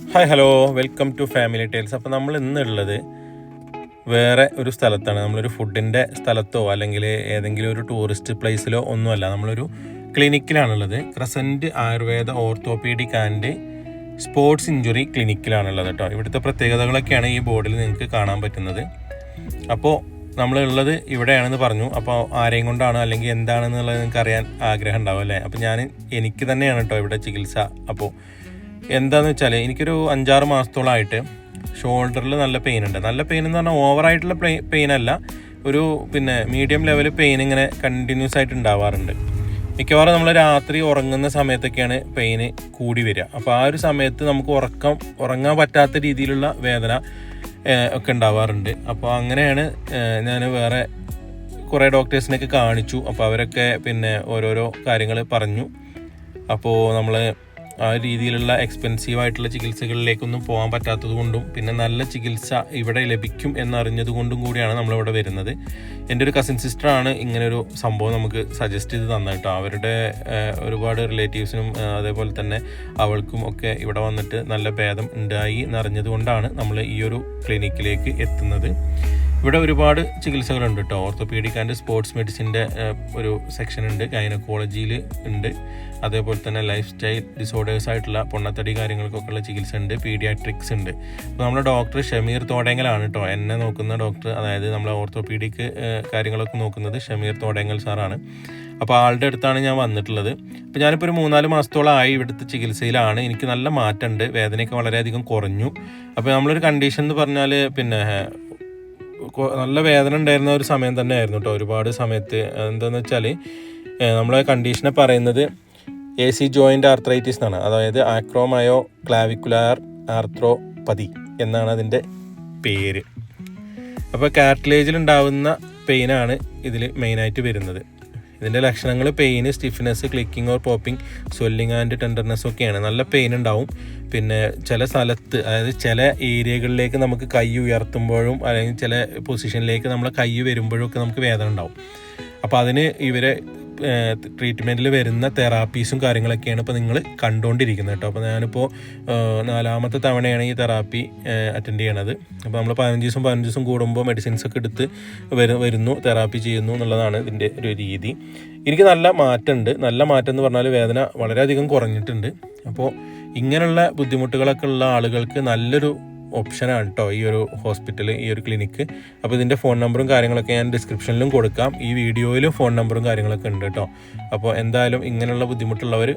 Hi hello, welcome to family tiles. അപ്പോൾ നമ്മൾ ഇന്നുള്ളത് വേറെ ഒരു സ്ഥലത്താണ്. നമ്മളൊരു ഫുഡിൻ്റെ സ്ഥലത്തോ അല്ലെങ്കിൽ ഏതെങ്കിലും ഒരു ടൂറിസ്റ്റ് പ്ലേസിലോ ഒന്നുമല്ല, നമ്മളൊരു ക്ലിനിക്കിലാണുള്ളത്. Crescent Ayurveda orthopaedic and sports injury ക്ലിനിക്കിലാണുള്ളത് കേട്ടോ. ഇവിടുത്തെ പ്രത്യേകതകളൊക്കെയാണ് ഈ ബോർഡിൽ നിങ്ങൾക്ക് കാണാൻ പറ്റുന്നത്. അപ്പോൾ നമ്മളുള്ളത് ഇവിടെയാണെന്ന് പറഞ്ഞു. അപ്പോൾ ആരെയും കൊണ്ടാണ് അല്ലെങ്കിൽ എന്താണെന്നുള്ളത് നിങ്ങൾക്ക് അറിയാൻ ആഗ്രഹം ഉണ്ടാവും അല്ലേ? അപ്പോൾ എനിക്ക് തന്നെയാണ് കേട്ടോ ഇവിടെ ചികിത്സ. അപ്പോൾ എന്താണെന്ന് വെച്ചാൽ എനിക്കൊരു 5-6 മാസത്തോളമായിട്ട് ഷോൾഡറിൽ നല്ല പെയിൻ ഉണ്ട്. നല്ല പെയിൻ എന്ന് പറഞ്ഞാൽ ഓവറായിട്ടുള്ള പെയിൻ അല്ല, ഒരു മീഡിയം ലെവൽ പെയിൻ ഇങ്ങനെ കണ്ടിന്യൂസ് ആയിട്ട് ഉണ്ടാവാറുണ്ട്. മിക്കവാറും നമ്മൾ രാത്രി ഉറങ്ങുന്ന സമയത്തൊക്കെയാണ് പെയിന് കൂടി വരിക. അപ്പോൾ ആ ഒരു സമയത്ത് നമുക്ക് ഉറങ്ങാൻ പറ്റാത്ത രീതിയിലുള്ള വേദന ഒക്കെ ഉണ്ടാവാറുണ്ട്. അപ്പോൾ അങ്ങനെയാണ് ഞാൻ വേറെ കുറേ ഡോക്ടേഴ്സിനൊക്കെ കാണിച്ചു. അപ്പോൾ അവരൊക്കെ ഓരോരോ കാര്യങ്ങൾ പറഞ്ഞു. അപ്പോൾ നമ്മൾ ആ രീതിയിലുള്ള എക്സ്പെൻസീവായിട്ടുള്ള ചികിത്സകളിലേക്കൊന്നും പോകാൻ പറ്റാത്തത് കൊണ്ടും നല്ല ചികിത്സ ഇവിടെ ലഭിക്കും എന്നറിഞ്ഞത് കൊണ്ടും കൂടിയാണ് നമ്മളിവിടെ വരുന്നത്. എൻ്റെ ഒരു കസിൻ സിസ്റ്ററാണ് ഇങ്ങനൊരു സംഭവം നമുക്ക് സജസ്റ്റ് ചെയ്ത് തന്നത് കേട്ടോ. അവരുടെ ഒരുപാട് റിലേറ്റീവ്സിനും അതേപോലെ തന്നെ അവൾക്കും ഒക്കെ ഇവിടെ വന്നിട്ട് നല്ല ഭേദം ഉണ്ടായി എന്നറിഞ്ഞത് കൊണ്ടാണ് നമ്മൾ ഈ ഒരു ക്ലിനിക്കിലേക്ക് എത്തുന്നത്. ഇവിടെ ഒരുപാട് ചികിത്സകളുണ്ട് കേട്ടോ. ഓർത്തോപീഡിക് ആൻഡ് സ്പോർട്സ് മെഡിസിൻ്റെ ഒരു സെക്ഷൻ ഉണ്ട്, ഗൈനക്കോളജിയിൽ ഉണ്ട്, അതേപോലെ തന്നെ ലൈഫ് സ്റ്റൈൽ ഡിസോർഡേഴ്സ് ആയിട്ടുള്ള പൊണ്ണത്തടി കാര്യങ്ങൾക്കൊക്കെ ഉള്ള ചികിത്സ ഉണ്ട്, പീഡിയാട്രിക്സ് ഉണ്ട്. അപ്പോൾ നമ്മുടെ ഡോക്ടർ ഷമീർ തോടേങ്ങലാണ് കേട്ടോ എന്നെ നോക്കുന്ന ഡോക്ടർ. അതായത് നമ്മളെ ഓർത്തോപീഡിക് കാര്യങ്ങളൊക്കെ നോക്കുന്നത് ഷമീർ തോടേങ്ങൽ സാറാണ്. അപ്പോൾ ആളുടെ അടുത്താണ് ഞാൻ വന്നിട്ടുള്ളത്. അപ്പോൾ ഞാനിപ്പോൾ ഒരു 3-4 മാസത്തോളമായി ഇവിടുത്തെ ചികിത്സയിലാണ്. എനിക്ക് നല്ല മാറ്റമുണ്ട്, വേദനയൊക്കെ വളരെയധികം കുറഞ്ഞു. അപ്പോൾ നമ്മളൊരു കണ്ടീഷൻ എന്ന് പറഞ്ഞാൽ നല്ല വേദന ഉണ്ടായിരുന്ന ഒരു സമയം തന്നെ ആയിരുന്നു കേട്ടോ. ഒരുപാട് സമയത്ത് എന്താണെന്ന് വെച്ചാൽ നമ്മളെ കണ്ടീഷനെ പറയുന്നത് AC ജോയിൻ്റ് ആർത്രൈറ്റിസ് എന്നാണ്. അതായത് ആക്രോമയോ ക്ലാവിക്കുലാർ ആർത്രോപ്പതി എന്നാണ് അതിൻ്റെ പേര്. അപ്പോൾ കാർട്ടിലേജിൽ ഉണ്ടാവുന്ന പെയിനാണ് ഇതിൽ മെയിനായിട്ട് വരുന്നത്. ഇതിൻ്റെ ലക്ഷണങ്ങൾ pain, stiffness, clicking or popping, swelling and tenderness ഒക്കെയാണ്. നല്ല പെയിൻ ഉണ്ടാവും. ചില സ്ഥലത്ത്, അതായത് ചില ഏരിയകളിലേക്ക് നമുക്ക് കൈ ഉയർത്തുമ്പോഴും അല്ലെങ്കിൽ ചില പൊസിഷനിലേക്ക് നമ്മളെ കൈ വരുമ്പോഴും ഒക്കെ നമുക്ക് വേദന ഉണ്ടാവും. അപ്പോൾ അതിന് ഇവരെ ട്രീറ്റ്മെൻറ്റിൽ വരുന്ന തെറാപ്പീസും കാര്യങ്ങളൊക്കെയാണ് ഇപ്പോൾ നിങ്ങൾ കണ്ടുകൊണ്ടിരിക്കുന്നത് കേട്ടോ. അപ്പോൾ ഞാനിപ്പോൾ 4ാമത്തെ തവണയാണ് ഈ തെറാപ്പി അറ്റൻഡ് ചെയ്യണത്. അപ്പോൾ നമ്മൾ 15 ദിവസം കൂടുമ്പോൾ മെഡിസിൻസ് ഒക്കെ എടുത്ത് വരുന്നു, തെറാപ്പി ചെയ്യുന്നു എന്നുള്ളതാണ് ഇതിൻ്റെ ഒരു രീതി. എനിക്ക് നല്ല മാറ്റമുണ്ട്. നല്ല മാറ്റം എന്ന് പറഞ്ഞാൽ വേദന വളരെയധികം കുറഞ്ഞിട്ടുണ്ട്. അപ്പോൾ ഇങ്ങനെയുള്ള ബുദ്ധിമുട്ടുകളൊക്കെ ഉള്ള ആളുകൾക്ക് നല്ലൊരു ഓപ്ഷനാണ് കേട്ടോ ഈ ഒരു ഹോസ്പിറ്റൽ, ഈ ഒരു ക്ലിനിക്ക്. അപ്പോൾ ഇതിൻ്റെ ഫോൺ നമ്പറും കാര്യങ്ങളൊക്കെ ഞാൻ ഡിസ്ക്രിപ്ഷനിലും കൊടുക്കാം. ഈ വീഡിയോയിലും ഫോൺ നമ്പറും കാര്യങ്ങളൊക്കെ ഉണ്ട് കേട്ടോ. അപ്പോൾ എന്തായാലും ഇങ്ങനെയുള്ള ബുദ്ധിമുട്ടുള്ളവർ